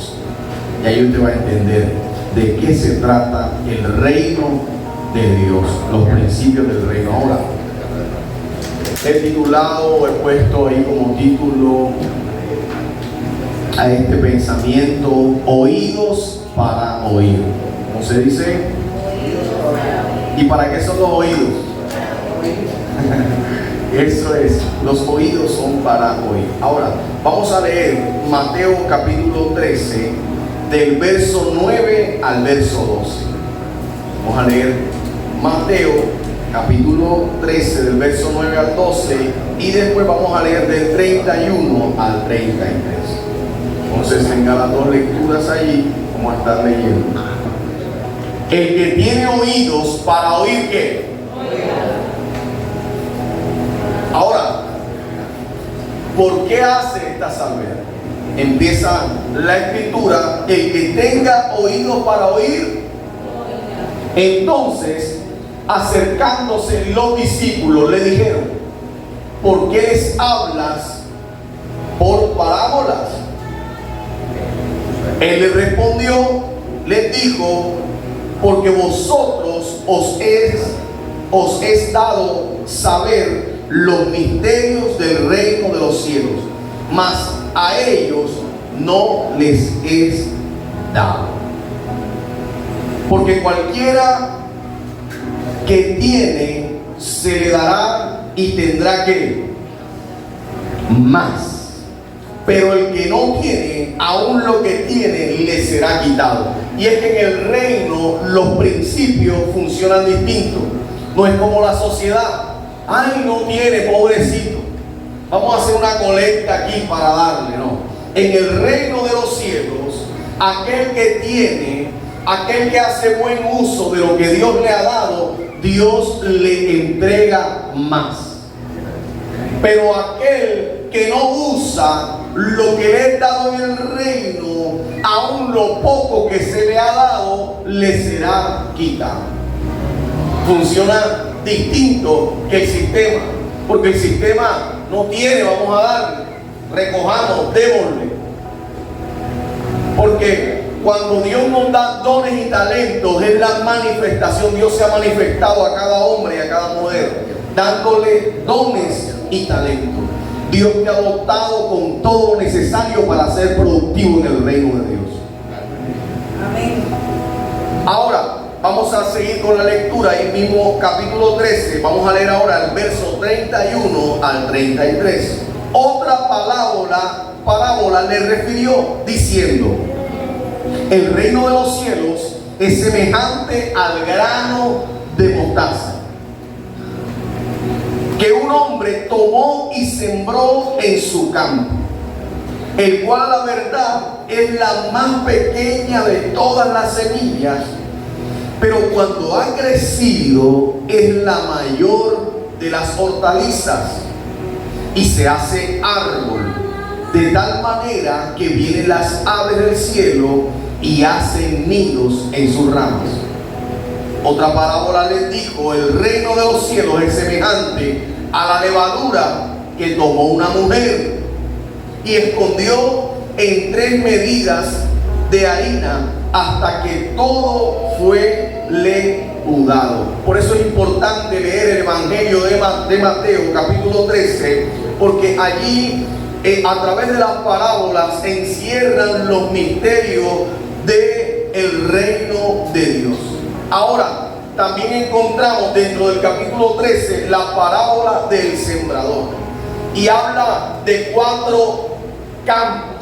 2. Y ahí usted va a entender de qué se trata el reino de Dios, los principios del reino. Ahora, he titulado, he puesto ahí como título a este pensamiento: oídos para oír. ¿Cómo se dice? ¿Y para qué son los oídos? Eso es, los oídos son para oír. Ahora, vamos a leer Mateo capítulo 13, del verso 9 al verso 12. Vamos a leer Mateo capítulo 13, del verso 9 al 12, y después vamos a leer del 31 al 33. Entonces, tenga las dos lecturas allí, vamos a estar leyendo. El que tiene oídos para oír, ¿qué? Ahora, ¿por qué hace esta salvedad? Empieza la escritura: el que tenga oídos para oír. Entonces, acercándose los discípulos, le dijeron: ¿por qué les hablas por parábolas? Él les respondió, les dijo: porque vosotros os es dado saber los misterios del reino de los cielos, mas a ellos no les es dado. Porque cualquiera que tiene, se le dará y tendrá que más. Pero el que no tiene, aún lo que tiene le será quitado. Y es que en el reino los principios funcionan distintos. No es como la sociedad. Ay, no tiene, pobrecito, vamos a hacer una colecta aquí para darle. No. En el reino de los cielos, aquel que tiene, aquel que hace buen uso de lo que Dios le ha dado, Dios le entrega más. Pero aquel que no usa lo que le es dado en el reino, aún lo poco que se le ha dado, le será quitado. Funciona distinto que el sistema, porque el sistema no tiene, vamos a darle, recojamos, démosle. Porque cuando Dios nos da dones y talentos, es la manifestación. Dios se ha manifestado a cada hombre y a cada mujer, dándole dones y talentos. Dios te ha dotado con todo lo necesario para ser productivo en el reino de Dios. Amén. Ahora, vamos a seguir con la lectura, ahí mismo capítulo 13, vamos a leer ahora el verso 31 al 33. Otra parábola le refirió, diciendo: el reino de los cielos es semejante al grano de mostaza, que un hombre tomó y sembró en su campo, el cual a la verdad es la más pequeña de todas las semillas, pero cuando ha crecido es la mayor de las hortalizas y se hace árbol, de tal manera que vienen las aves del cielo y hacen nidos en sus ramas. Otra parábola les dijo: el reino de los cielos es semejante a la levadura que tomó una mujer y escondió en 3 medidas de harina hasta que todo fue leudado. Por eso es importante leer el Evangelio de Mateo capítulo 13, porque allí a través de las parábolas se encierran los misterios del reino de Dios. Ahora, también encontramos dentro del capítulo 13 la parábola del sembrador, y habla de 4 campos,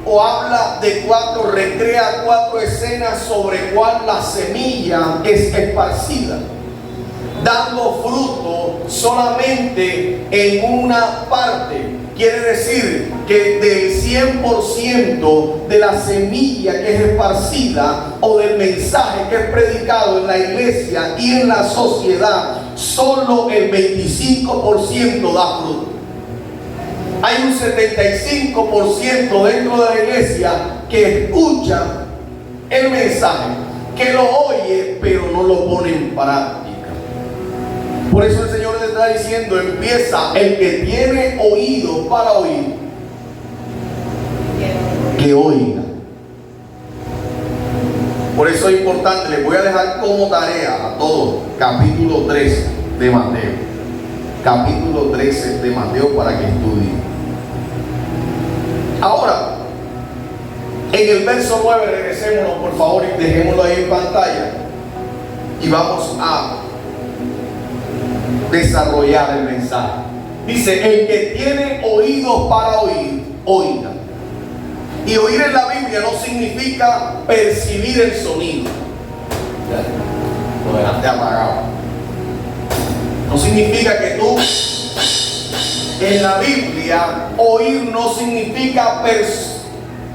o habla de recrea 4 escenas sobre cuál la semilla es esparcida, dando fruto solamente en una parte. Quiere decir que del 100% de la semilla que es esparcida, o del mensaje que es predicado en la iglesia y en la sociedad, solo el 25% da fruto. Hay un 75% dentro de la iglesia que escucha el mensaje, que lo oye, pero no lo pone en práctica. Por eso el Señor le está diciendo: empieza, el que tiene oído para oír, que oiga. Por eso es importante, les voy a dejar como tarea a todos capítulo 13 de Mateo. Capítulo 13 de Mateo para que estudien. Ahora, en el verso 9, regresémonos por favor y dejémoslo ahí en pantalla. Y vamos a desarrollar el mensaje. Dice: el que tiene oídos para oír, oiga. Y oír en la Biblia no significa percibir el sonido. Lo dejaste apagado. No significa que tú, en la Biblia, oír no significa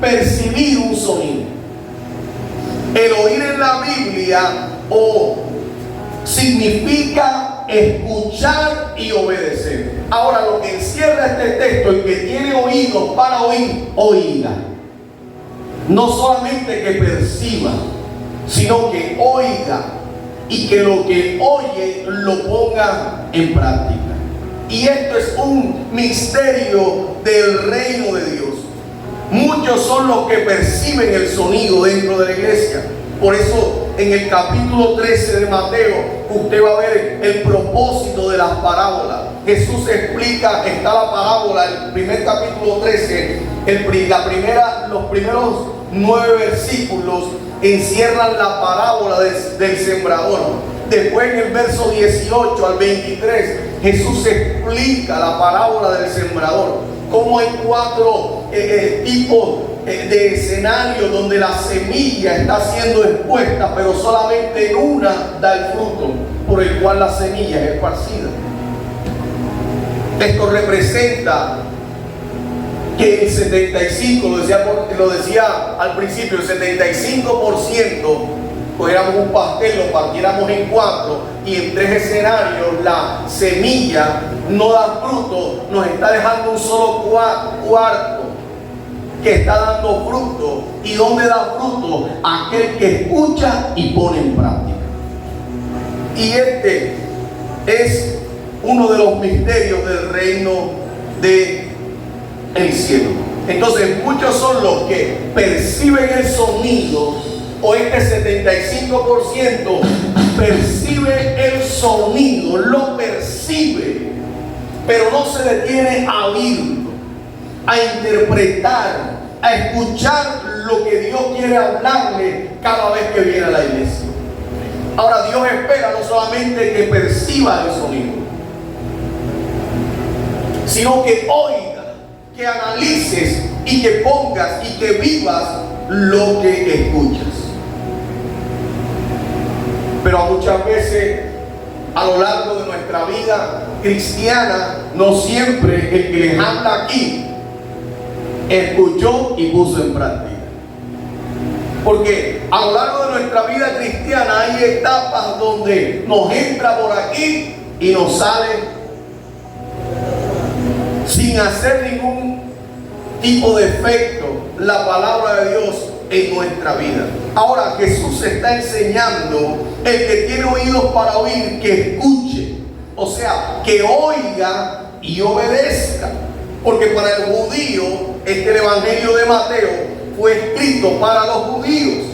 percibir un sonido. El oír en la Biblia significa escuchar y obedecer. Ahora, lo que encierra este texto: el que tiene oídos para oír, oiga. No solamente que perciba, sino que oiga, y que lo que oye lo ponga en práctica. Y esto es un misterio del reino de Dios. Muchos son los que perciben el sonido dentro de la iglesia. Por eso en el capítulo 13 de Mateo usted va a ver el propósito de las parábolas. Jesús explica, está la parábola, el primer capítulo 13, los primeros 9 versículos encierran la parábola del sembrador. Después en el verso 18 al 23 Jesús explica la parábola del sembrador. Cómo hay 4 tipos de escenarios donde la semilla está siendo expuesta, pero solamente en una da el fruto por el cual la semilla es esparcida. Esto representa que el 75, lo decía al principio, el 75%, cogiéramos un pastel, lo partiéramos en 4 y en 3 escenarios la semilla no da fruto, nos está dejando un solo cuarto que está dando fruto. ¿Y dónde da fruto? Aquel que escucha y pone en práctica. Y este es uno de los misterios del reino del cielo. Entonces, muchos son los que perciben el sonido, o este 75% percibe el sonido, lo percibe, pero no se detiene a oírlo, a interpretar, a escuchar lo que Dios quiere hablarle cada vez que viene a la iglesia. Ahora, Dios espera no solamente que perciba el sonido, sino que oiga, que analices y que pongas y que vivas lo que escuchas. Pero muchas veces a lo largo de nuestra vida cristiana, no siempre el que les habla aquí escuchó y puso en práctica. Porque a lo largo de nuestra vida cristiana hay etapas donde nos entra por aquí y nos sale sin hacer ningún tipo de efecto la palabra de Dios en nuestra vida. Ahora Jesús está enseñando: el que tiene oídos para oír, que escuche, o sea, que oiga y obedezca. Porque para el judío, el evangelio de Mateo fue escrito para los judíos.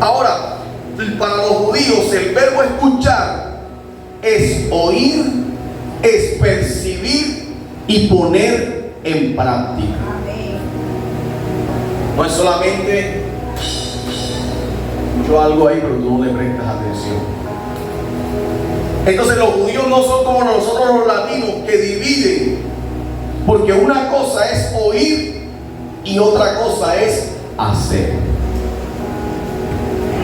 Ahora, para los judíos el verbo escuchar es oír, es percibir y poner en práctica. No es solamente escucho algo ahí, pero tú no le prestas atención. Entonces los judíos no son como nosotros los latinos, que dividen, porque una cosa es oír y otra cosa es hacer.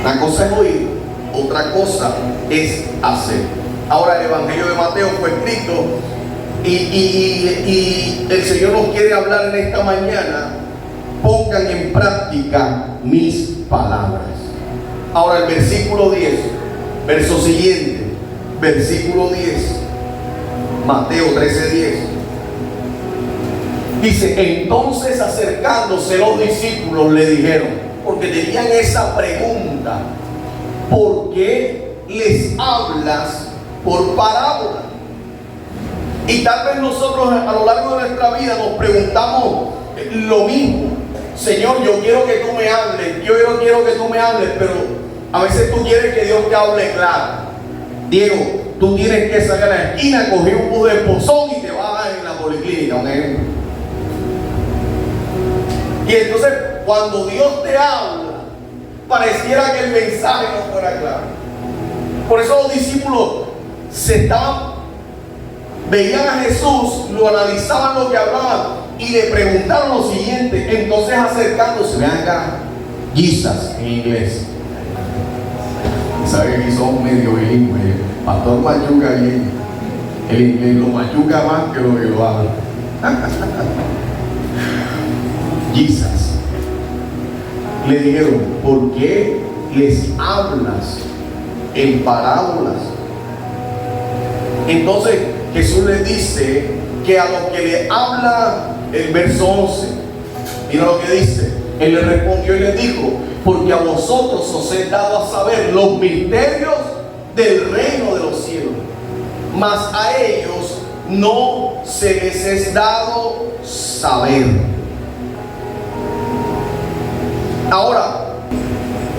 Una cosa es oír, otra cosa es hacer. Ahora el evangelio de Mateo fue escrito y el Señor nos quiere hablar en esta mañana: pongan en práctica mis palabras. Ahora el versículo 10, verso siguiente, versículo 10, Mateo 13:10. Dice: entonces acercándose los discípulos le dijeron, porque tenían esa pregunta: ¿por qué les hablas por parábola? Y tal vez nosotros a lo largo de nuestra vida nos preguntamos lo mismo. Señor, yo quiero que tú me hables, yo no quiero que tú me hables, pero a veces tú quieres que Dios te hable claro. Diego, tú tienes que sacar a la esquina, coger un bus de pozón y te vas en la policlínica, un ejemplo. Y entonces, cuando Dios te habla, pareciera que el mensaje no fuera claro. Por eso los discípulos veían a Jesús, lo analizaban lo que hablaban y le preguntaron lo siguiente. Entonces, acercándose, vean acá, Jesus en inglés. Saben que son medio bilingües. Pastor Mayuca bien. El inglés lo mayuca más que lo que lo habla. Jesus. Le dijeron, ¿por qué les hablas en parábolas? Entonces Jesús les dice que a los que le habla, el verso 11, mira lo que dice. Él le respondió y les dijo, porque a vosotros os he dado a saber los misterios del reino de los cielos, mas a ellos no se les es dado saber. Ahora,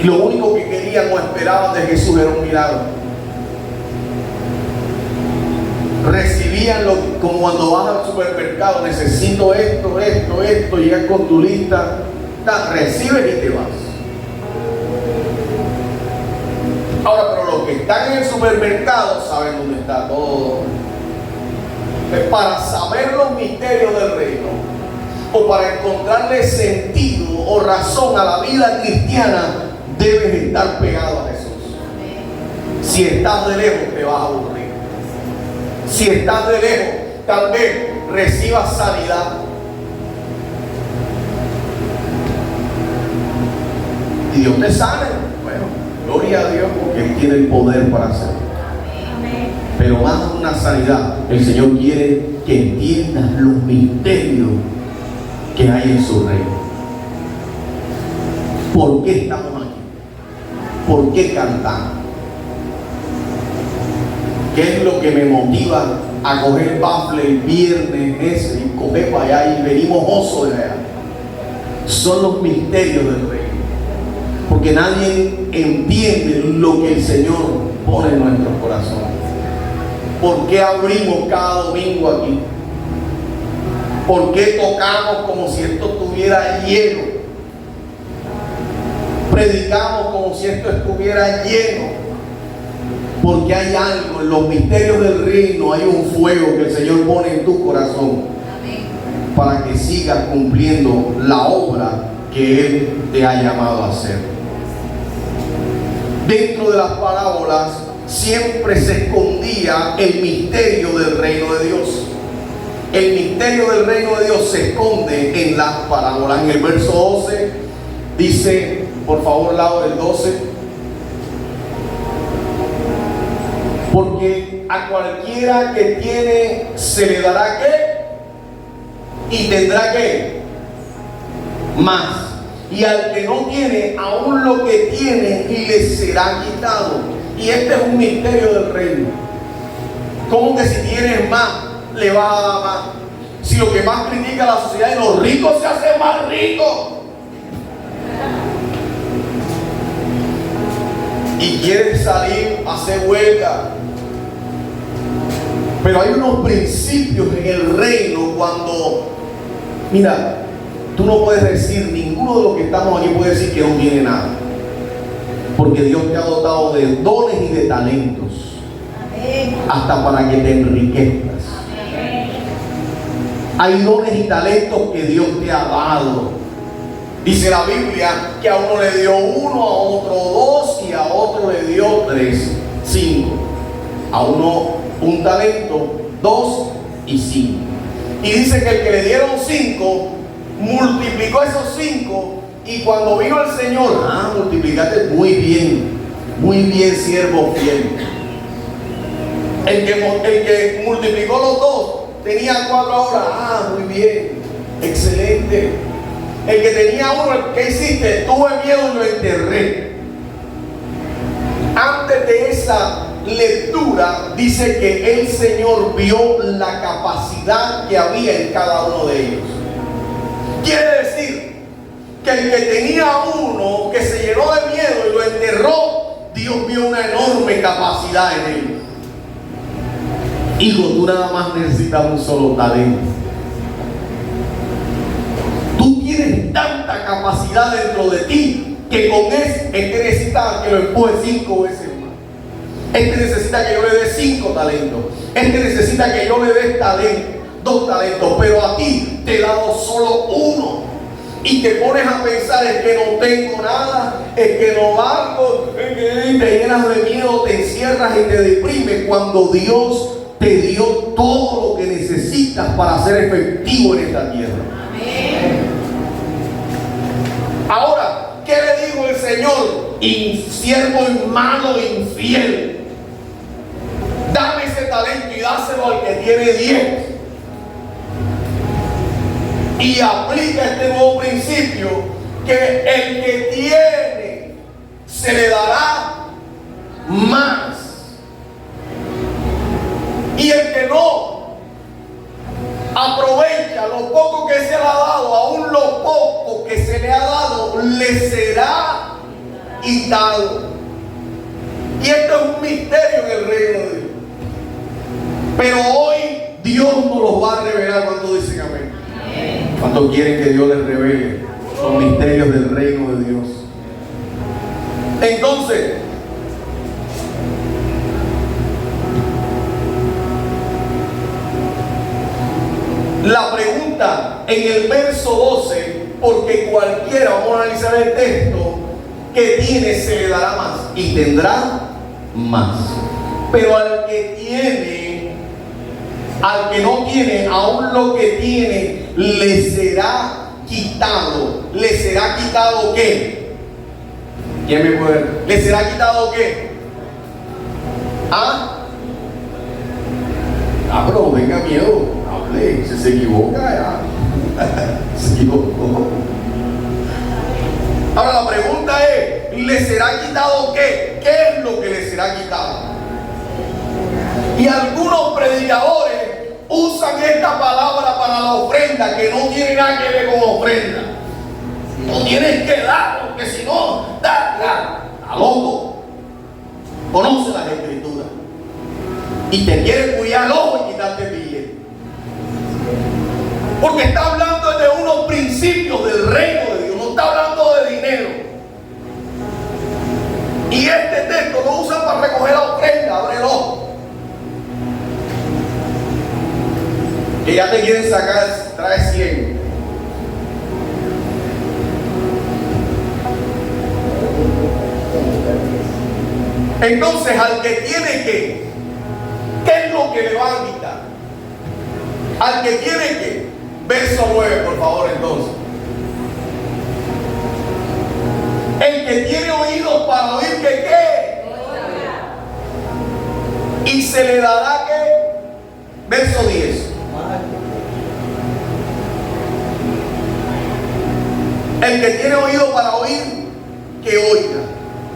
lo único que querían o esperaban de Jesús era un milagro. Recibían como cuando vas al supermercado, necesito esto, llegas con tu lista, recibes y te vas. Ahora, pero los que están en el supermercado saben dónde está todo. Para saber los misterios del reino, o para encontrarle sentido o razón a la vida cristiana, debes estar pegado a Jesús. Si estás de lejos, te vas a aburrir. Si estás de lejos, tal vez recibas sanidad. Y Dios te sane. Bueno, gloria a Dios, porque Él tiene el poder para hacerlo. Pero más de una sanidad, el Señor quiere que entiendas los misterios que hay en su reino. ¿Por qué estamos aquí? ¿Por qué cantamos? ¿Qué es lo que me motiva a coger bafle el viernes ese y coger para allá y venimos oso de allá? Son los misterios del reino. Porque nadie entiende lo que el Señor pone en nuestros corazones. ¿Por qué abrimos cada domingo aquí? ¿Por qué tocamos como si esto estuviera lleno? Predicamos como si esto estuviera lleno. Porque hay algo en los misterios del reino, hay un fuego que el Señor pone en tu corazón para que sigas cumpliendo la obra que Él te ha llamado a hacer. Dentro de las parábolas siempre se escondía el misterio del reino de Dios. El misterio del reino de Dios se esconde en las parábolas. En el verso 12 dice, por favor, lado del 12. Porque a cualquiera que tiene se le dará ¿qué? Y tendrá ¿qué? Más. Y al que no tiene, aún lo que tiene y le será quitado. Y este es un misterio del reino. ¿Cómo que si tienes más, le vas a dar más? Si lo que más critica la sociedad es los ricos se hacen más ricos. Y quieres salir a hacer huelga. Pero hay unos principios en el reino cuando, mira, tú no puedes decir, ninguno de los que estamos aquí puede decir que no tiene nada. Porque Dios te ha dotado de dones y de talentos. Amén. Hasta para que te enriquezcas. Amén. Hay dones y talentos que Dios te ha dado. Dice la Biblia que a uno le dio 1, a otro 2 y a otro le dio 3, 5. A uno un talento, 2 y 5. Y dice que el que le dieron 5 multiplicó esos 5, y cuando vino el Señor, multiplicaste muy bien, siervo fiel. El que multiplicó los 2 tenía 4 ahora, muy bien, excelente. El que tenía 1, ¿qué hiciste? Tuve miedo y lo enterré. Antes de esa lectura dice que el Señor vio la capacidad que había en cada uno de ellos. Quiere decir que el que tenía uno que se llenó de miedo y lo enterró, Dios vio una enorme capacidad en él. Hijo, tú nada más necesitas un solo talento. Tú tienes tanta capacidad dentro de ti que con este necesita que lo empuje 5 veces más. Este necesita que yo le dé 5 talentos. Este necesita que yo le dé 2 talentos. Pero a ti te he dado solo 1. Y te pones a pensar, es que no tengo nada, es que no valgo, es que te llenas de miedo, te encierras y te deprimes cuando Dios te dio todo lo que necesitas para ser efectivo en esta tierra. Amén. Ahora, ¿qué le dijo el Señor? Siervo malo e infiel, dame ese talento y dáselo al que tiene 10. Y aplica este nuevo principio, que el que tiene se le dará más, y el que no aprovecha lo poco que se le ha dado, aún lo poco que se le ha dado le será quitado. Y esto es un misterio en el reino de Dios, pero hoy Dios nos lo va a revelar. Cuando dicen amén? ¿Cuántos quieren que Dios les revele los misterios del reino de Dios? Entonces, la pregunta en el verso 12, porque cualquiera, vamos a analizar el texto, que tiene se le dará más y tendrá más. Pero al que tiene, al que no tiene, aún lo que tiene le será quitado. ¿Le será quitado qué? ¿Quién me puede? ¿Le será quitado qué? ¿Ah? Pero venga miedo, hable, si se equivoca ya. Se equivocó. Ahora la pregunta es, ¿le será quitado qué? ¿Qué es lo que le será quitado? Y algunos predicadores usan esta palabra para la ofrenda, que no tiene nada que ver con ofrenda. No tienes que dar, porque si no, da, a loco. Conoce las escrituras y te quiere cuidar el ojo y quitarte el billete, porque está hablando de unos principios del reino de Dios, no está hablando de dinero. Y este texto lo usan para recoger la ofrenda. Abre el ojo, que ya te quieren sacar, trae 100. Entonces, al que tiene que, ¿qué es lo que le van a quitar? Al que tiene que, verso 9, por favor, entonces. El que tiene oídos para oír, que qué. Y se le dará que, verso 10. El que tiene oído para oír, que oiga,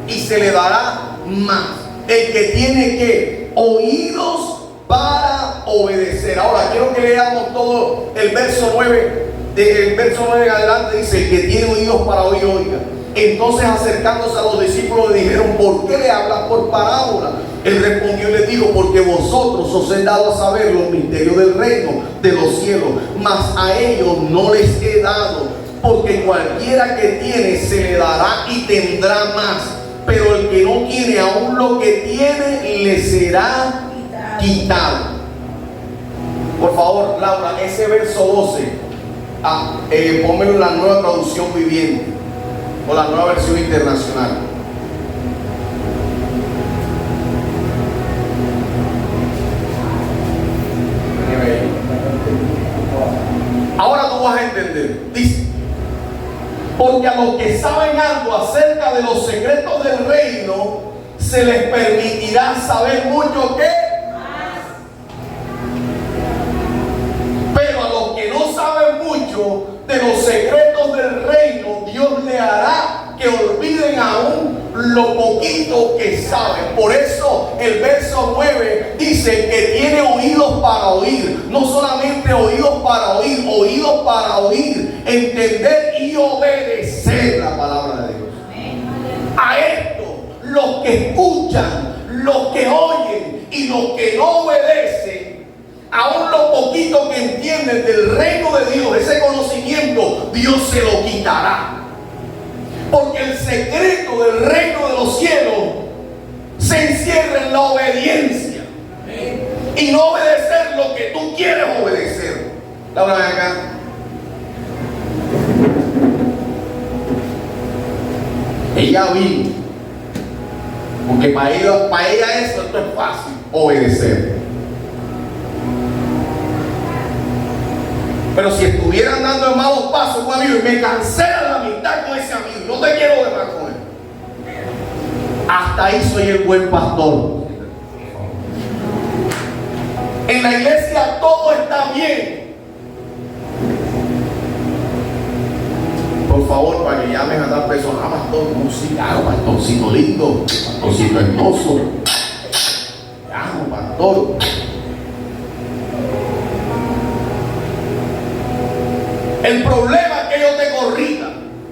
y se le dará más. El que tiene que oídos para obedecer. Ahora quiero que leamos todo el verso 9. Del verso 9 en adelante dice: el que tiene oídos para oír, oiga. Entonces, acercándose a los discípulos, le dijeron: ¿por qué le hablas por parábola? Él respondió y les dijo: porque vosotros os he dado a saber los misterios del reino de los cielos, mas a ellos no les he dado. Porque cualquiera que tiene se le dará y tendrá más, pero el que no tiene, aún lo que tiene le será quitado. Por favor, Laura, ese verso 12, pónmelo en la Nueva Traducción Viviente o la Nueva Versión Internacional. Ahora tú vas a entender. Dice: porque a los que saben algo acerca de los secretos del reino se les permitirá saber mucho que más. Pero a los que no saben mucho de los secretos del reino, Dios le hará que olviden aún lo poquito que saben. Por eso el verso 9 dice que tiene oídos para oír. No solamente oídos para oír, entender y obedecer la palabra de Dios. A esto, los que escuchan, los que oyen y los que no obedecen, aún lo poquito que entienden del reino de Dios, ese conocimiento, Dios se lo quitará. Porque el secreto del reino de los cielos se encierra en la obediencia. Y no obedecer lo que tú quieres obedecer. Laura, ven acá. Ella vino. Porque para ella esto es fácil, obedecer. Pero si estuvieran dando en malos pasos con un amigo y me cancela la amistad con ese amigo, no te quiero ver más con él. Hasta ahí soy el buen pastor. En la iglesia todo está bien. Por favor, para que llamen a tal persona, pastor, música, pastorcito lindo, pastorcito hermoso. Llamo, pastor. El problema es que yo te corrija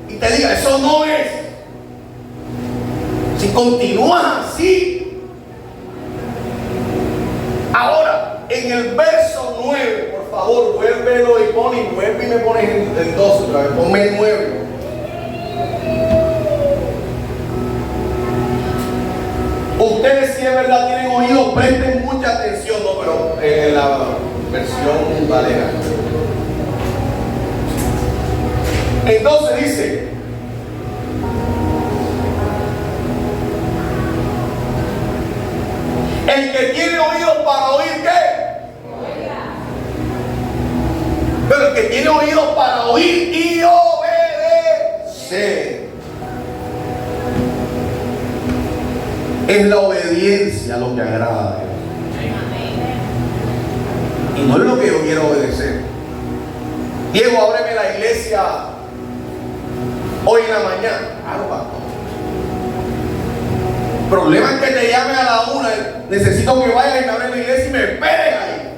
y te diga, eso no es. Si continúas así. Ahora, en el verso 9, por favor, vuélvelo y vuelve y me pones el 12 otra vez, ponme el 9. Ustedes, si es verdad tienen oídos, presten mucha atención, no, pero en la versión Valera. Entonces dice, el que tiene oídos para oír, ¿qué? Pero el que tiene oídos para oír y obedecer. Es la obediencia lo que agrada a Dios. Y no es lo que yo quiero obedecer. Diego, ábreme la iglesia hoy en la mañana. Claro, pastor. El problema es que te llame a la 1. Necesito que vayas y me abres la iglesia y me esperes ahí.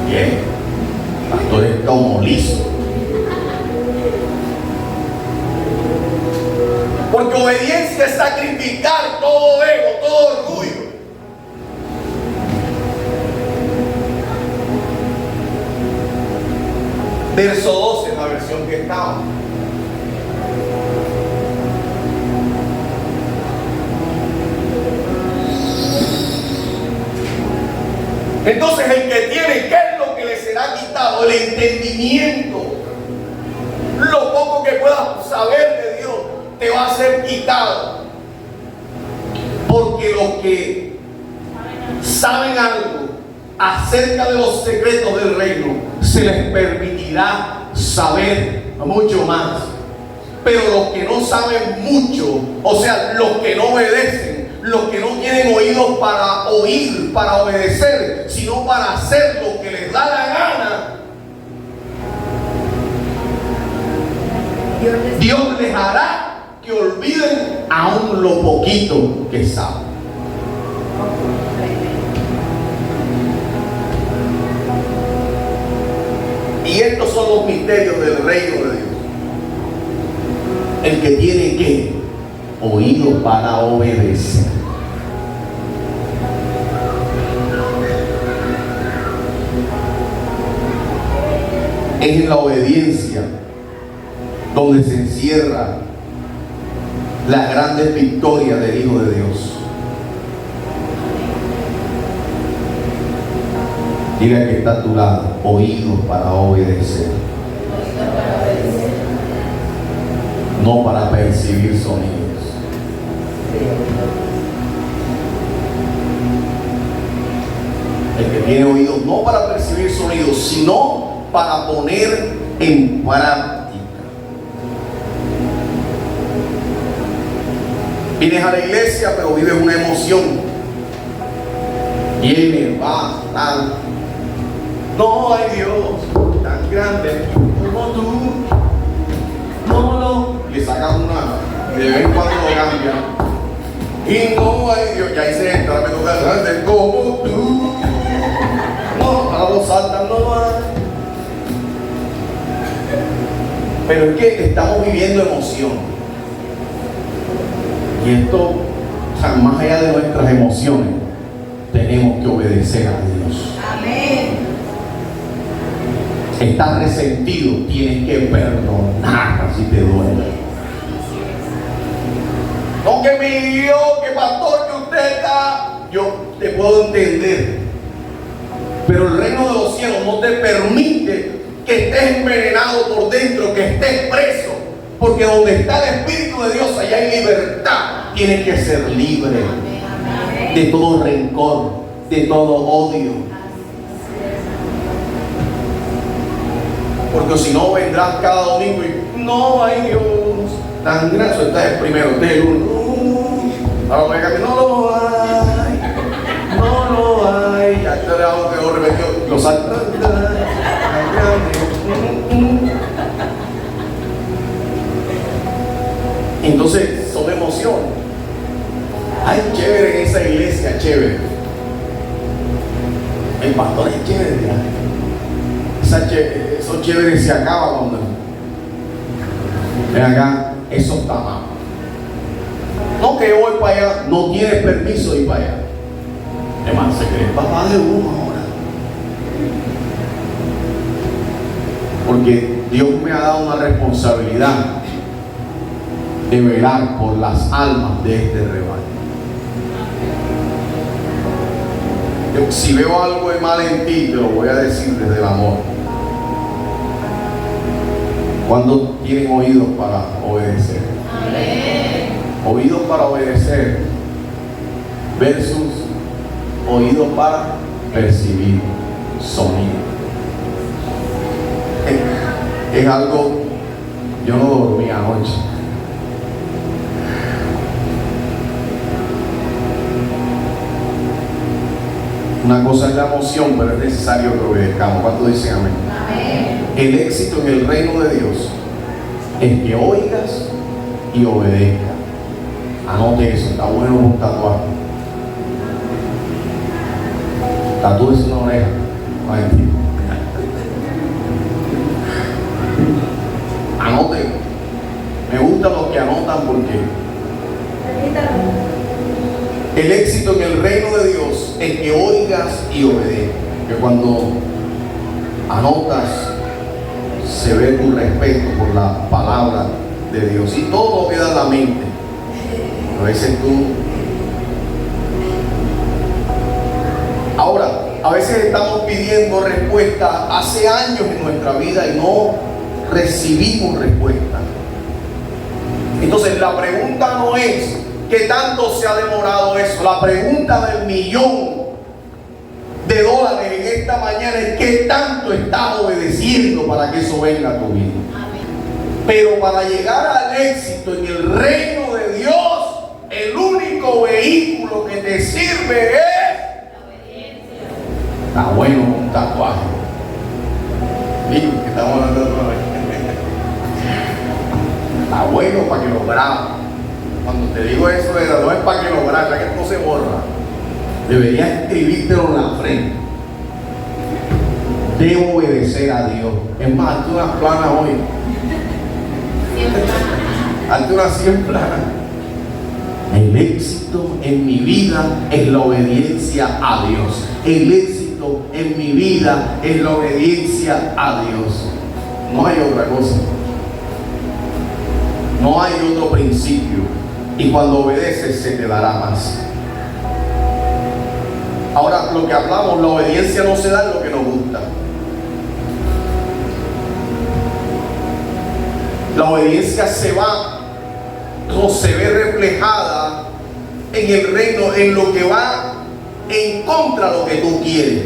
Bien. Pastor es como listo. Porque obediencia es sacrificar todo ego, todo orgullo. Verso 12 es la versión que estaba. Entonces el que tiene, ¿qué es lo que le será quitado? El entendimiento. Lo poco que puedas saber de Dios te va a ser quitado. Porque los que saben algo acerca de los secretos del reino, se les permitirá saber mucho más. Pero los que no saben mucho, o sea, los que no obedecen, los que no tienen oídos para oír, para obedecer, sino para hacer lo que les da la gana, Dios les hará que olviden aún lo poquito que saben. Y estos son los misterios del reino de Dios. El que tiene que oído para obedecer. Es en la obediencia donde se encierra las grandes victorias del Hijo de Dios. Diga que está a tu lado, oídos para obedecer. No para percibir sonidos. El que tiene oídos no para percibir sonidos, sino para poner en práctica. Vienes a la iglesia, pero vives una emoción. Viene, va, tal. No hay Dios tan grande como tú. No, le sacas De vez en cuando lo cambian. Y no hay Dios, ya hice esto, ahora me toca hacer como tú. No, ahora lo saltan, no hay. Pero es que estamos viviendo emoción. Y esto, o sea, más allá de nuestras emociones, tenemos que obedecer a Dios. Amén. Estás resentido, tienes que perdonar si te duele. No que me hirió, que pastor, que usted está. Yo te puedo entender. Pero el reino de los cielos no te permite que estés envenenado por dentro, que estés preso. Porque donde está el Espíritu de Dios, allá hay libertad. Tienes que ser libre de todo rencor, de todo odio. Porque si no vendrás cada domingo y no hay Dios tan grande. Este es el primero, este es el uno. Ahora venga que no lo hay, no lo hay. Ya te lo quedó repetido. Lo salta. Entonces son emociones. Ay, chévere en esa iglesia, chévere. El pastor es chévere, ¿ya? Eso chévere se acaba cuando. Ven acá, eso está mal. No que yo voy para allá, no tienes permiso de ir para allá. Además, se cree papá de uno ahora. Porque Dios me ha dado una responsabilidad de velar por las almas de este rebaño. Si veo algo de mal en ti, te lo voy a decir desde el amor. ¿Cuándo tienen oídos para obedecer? Amén. Oídos para obedecer versus oídos para percibir sonido. Es algo, yo no dormí anoche. Una cosa es la emoción, pero es necesario que obedezcamos. ¿Cuánto dicen amén? Amén. El éxito en el reino de Dios es que oigas y obedezcas. Anote eso, está bueno un tatuaje. Tatúese una oreja. No hay tiempo. Anoten. Me gustan los que anotan porque el éxito en el reino de Dios es que oigas y obedezcas. Que cuando anotas se ve tu respeto por la palabra de Dios y todo queda en la mente. A veces ahora, a veces estamos pidiendo respuesta hace años en nuestra vida y no recibimos respuesta. Entonces la pregunta no es ¿qué tanto se ha demorado eso? La pregunta del $1,000,000 en esta mañana es ¿qué tanto estás obedeciendo para que eso venga a tu vida? Pero para llegar al éxito en el reino de Dios, el único vehículo que te sirve es la obediencia. Está bueno un tatuaje. Digo que estamos hablando otra vez. Está bueno para que lo grabes. Cuando te digo eso, no es para que lo grabes, que esto se borra. Deberías escribírtelo en la frente. Debo obedecer a Dios. Es más, hazte unas planas hoy. Hazte unas 100 planas. El éxito en mi vida es la obediencia a Dios. El éxito en mi vida es la obediencia a Dios. No hay otra cosa. No hay otro principio. Y cuando obedeces se te dará más. Ahora, lo que hablamos, la obediencia no se da en lo que nos gusta. La obediencia se va o se ve reflejada en el reino, en lo que va en contra de lo que tú quieres.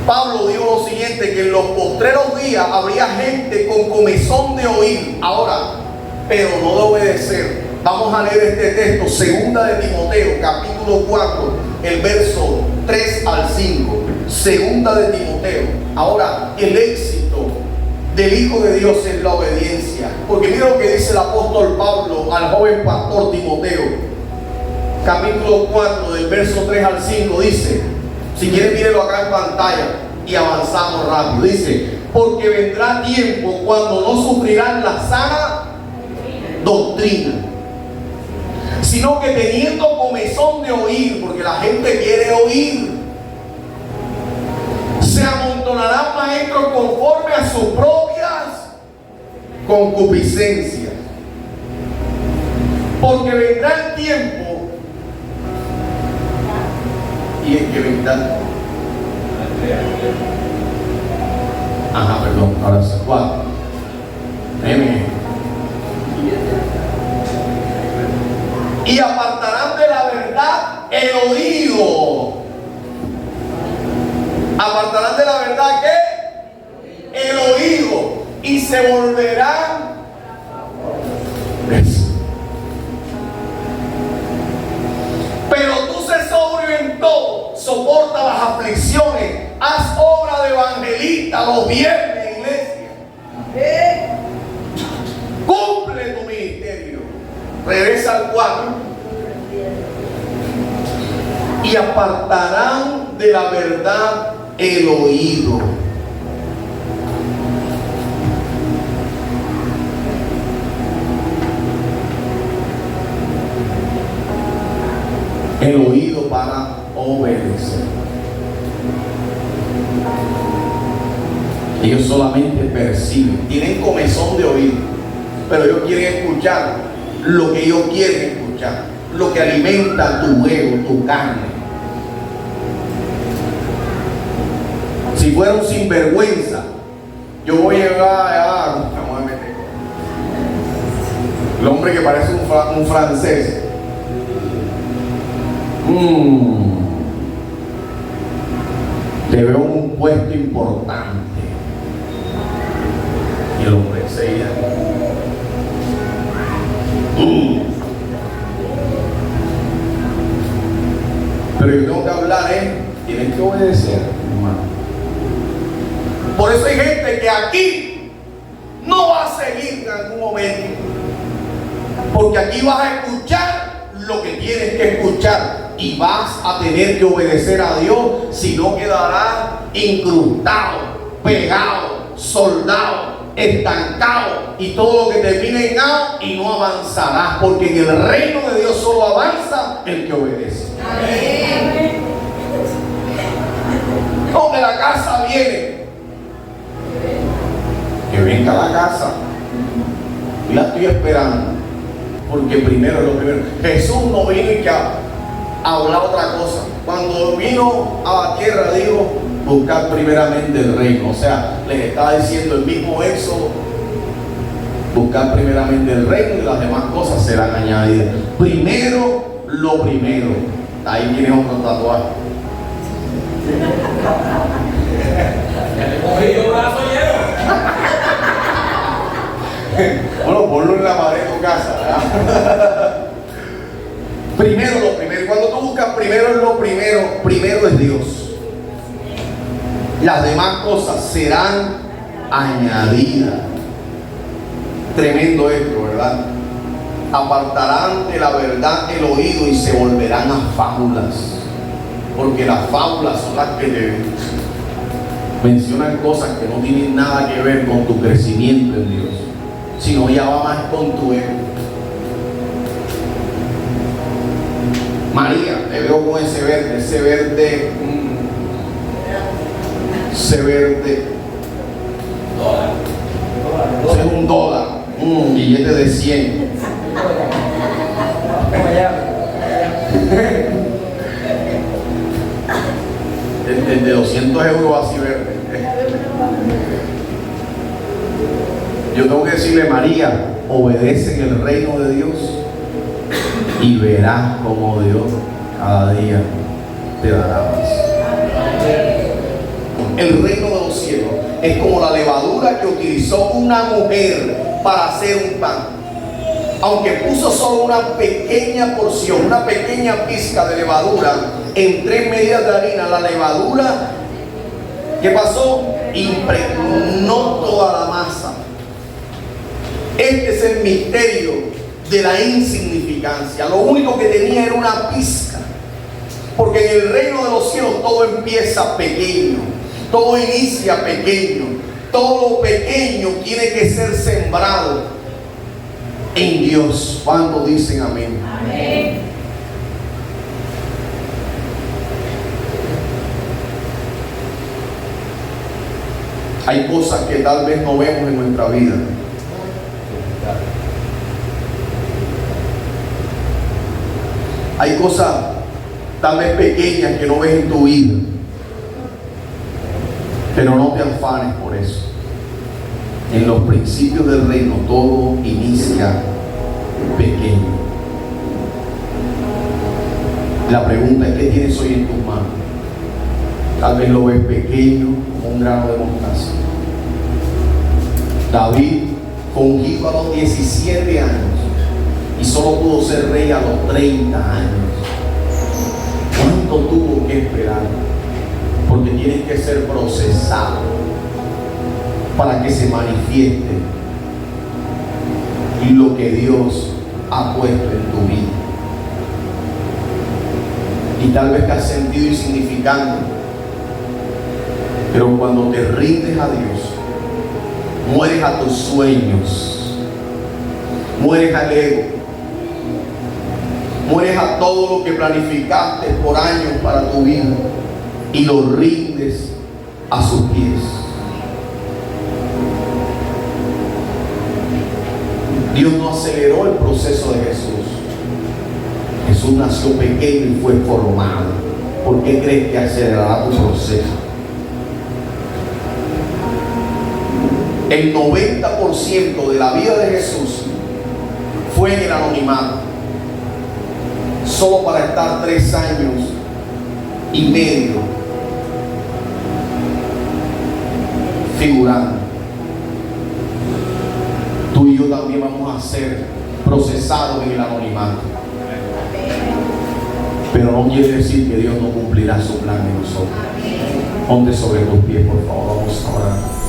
Pablo dijo lo siguiente, que en los postreros días habría gente con comezón de oír, ahora, pero no de obedecer. Vamos a leer este texto, segunda de Timoteo, capítulo 4, el verso 3 al 5. Segunda de Timoteo. Ahora, el éxito del Hijo de Dios es la obediencia. Porque mira lo que dice el apóstol Pablo al joven pastor Timoteo, capítulo 4, del verso 3 al 5, dice, si quieren mírenlo acá en pantalla y avanzamos rápido, dice, porque vendrá tiempo cuando no sufrirán la sana doctrina, sino que teniendo comezón de oír, porque la gente quiere oír, se amontonarán maestros conforme a sus propias concupiscencias. Porque vendrá el tiempo, y es que vendrá. Ajá, perdón, ahora sí, 4. Y apartarán de la verdad el oído. Apartarán de la verdad ¿qué? El oído. Y se volverán. Pero tú sé sobrio en todo, soporta las aflicciones, haz obra de evangelista los viernes, iglesia. Cumple tu ministerio. Regresa al 4. Y apartarán de la verdad el oído. El oído para obedecer. Ellos solamente perciben, tienen comezón de oír, pero ellos quieren escuchar lo que ellos quieren escuchar, lo que alimenta tu ego, tu carne. Si fuera un sinvergüenza, yo voy a llegar a el hombre que parece un francés. Te veo en un puesto importante. Y el hombre enseguida. Pero yo tengo que hablar, tienes que obedecer, hermano. Por eso hay gente que aquí no va a seguir en algún momento. Porque aquí vas a escuchar lo que tienes que escuchar y vas a tener que obedecer a Dios, si no quedarás incrustado, pegado, soldado, estancado y todo lo que termine en A y no avanzarás, porque en el reino de Dios solo avanza el que obedece. Amén. Donde la casa viene, que venga a la casa y la estoy esperando, porque primero es lo primero. Jesús no vino y que hablar otra cosa. Cuando vino a la tierra dijo, buscar primeramente el reino. O sea, les estaba diciendo el mismo Éxodo, buscar primeramente el reino y las demás cosas serán añadidas. Primero lo primero. Ahí tienes otro tatuaje. Bueno, ponlo en la pared de tu casa, ¿verdad? Primero lo primero. Cuando tú buscas primero es lo primero. Primero es Dios. Las demás cosas serán añadidas. Tremendo esto, ¿verdad? Apartarán de la verdad el oído y se volverán a fábulas. Porque las fábulas son las que te mencionan cosas que no tienen nada que ver con tu crecimiento en Dios, sino ya va más con tu ego. María, te veo con ese verde, ese verde, ese es un dólar, billete de 100. El de 200 euros así verde. Yo tengo que decirle, María, obedece en el reino de Dios y verás como Dios cada día te dará más. El reino de los cielos es como la levadura que utilizó una mujer para hacer un pan. Aunque puso solo una pequeña porción, una pequeña pizca de levadura en 3 medidas de harina, la levadura ¿Qué pasó? Impregnó toda la masa. Este es el misterio de la insignificancia. Lo único que tenía era una pizca. Porque en el reino de los cielos todo empieza pequeño. Todo inicia pequeño. Todo lo pequeño tiene que ser sembrado en Dios. ¿Cuándo dicen amén? Amén. Hay cosas que tal vez no vemos en nuestra vida. Hay cosas tal vez pequeñas que no ves en tu vida. Pero no te afanes por eso. En los principios del reino todo inicia pequeño. La pregunta es: ¿qué tienes hoy en tus manos? Tal vez lo ves pequeño como un grano de mostaza. David fue ungido a los 17 años y solo pudo ser rey a los 30 años. ¿Cuánto tuvo que esperar? Porque tienes que ser procesado para que se manifieste lo que Dios ha puesto en tu vida. Y tal vez te has sentido insignificante, pero cuando te rindes a Dios, mueres a tus sueños, mueres al ego, mueres a todo lo que planificaste por años para tu vida y lo rindes a sus pies. Dios no aceleró el proceso de Jesús. Jesús nació pequeño y fue formado. ¿Por qué crees que acelerará tu proceso? El 90% de la vida de Jesús fue en el anonimato, solo para estar 3 años y medio figurando. Tú y yo también vamos a ser procesados en el anonimato, pero no quiere decir que Dios no cumplirá su plan en nosotros. Ponte sobre tus pies, por favor, vamos a orar.